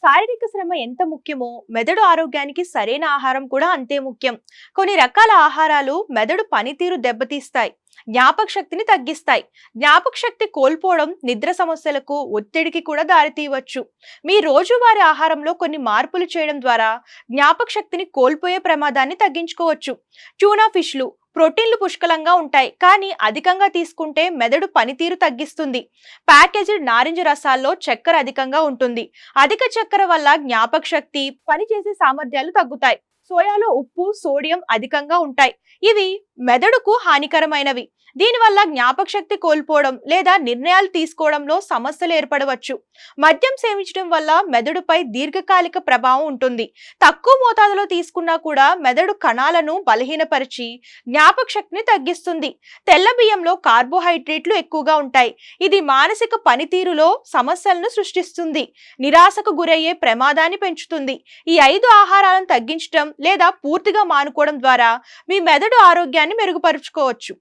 శారీరక శ్రమ ఎంత ముఖ్యమో మెదడు ఆరోగ్యానికి సరైన ఆహారం కూడా అంతే ముఖ్యం. కొన్ని రకాల ఆహారాలు మెదడు పనితీరు దెబ్బతీస్తాయి, జ్ఞాపక శక్తిని తగ్గిస్తాయి. జ్ఞాపక శక్తి కోల్పోవడం నిద్ర సమస్యలకు, ఒత్తిడికి కూడా దారితీయవచ్చు. మీ రోజువారీ ఆహారంలో కొన్ని మార్పులు చేయడం ద్వారా జ్ఞాపక శక్తిని కోల్పోయే ప్రమాదాన్ని తగ్గించుకోవచ్చు. ట్యూనా ఫిష్లు ప్రోటీన్లు పుష్కలంగా ఉంటాయి, కానీ అధికంగా తీసుకుంటే మెదడు పనితీరు తగ్గిస్తుంది. ప్యాకేజ్డ్ నారింజ రసాల్లో చక్కెర అధికంగా ఉంటుంది. అధిక చక్కెర వల్ల జ్ఞాపక శక్తి, పనిచేసే సామర్థ్యాలు తగ్గుతాయి. సోయాలో ఉప్పు, సోడియం అధికంగా ఉంటాయి. ఇవి మెదడుకు హానికరమైనవి. దీనివల్ల జ్ఞాపక శక్తి కోల్పోవడం లేదా నిర్ణయాలు తీసుకోవడంలో సమస్యలు ఏర్పడవచ్చు. మద్యం సేవించడం వల్ల మెదడుపై దీర్ఘకాలిక ప్రభావం ఉంటుంది. తక్కువ మోతాదులో తీసుకున్నా కూడా మెదడు కణాలను బలహీనపరిచి జ్ఞాపక శక్తిని తగ్గిస్తుంది. తెల్ల బియ్యంలో కార్బోహైడ్రేట్లు ఎక్కువగా ఉంటాయి. ఇది మానసిక పనితీరులో సమస్యలను సృష్టిస్తుంది, నిరాశకు గురయ్యే ప్రమాదాన్ని పెంచుతుంది. ఈ 5 ఆహారాలను తగ్గించడం లేదా పూర్తిగా మానుకోవడం ద్వారా మీ మెదడు ఆరోగ్యాన్ని మెరుగుపరుచుకోవచ్చు.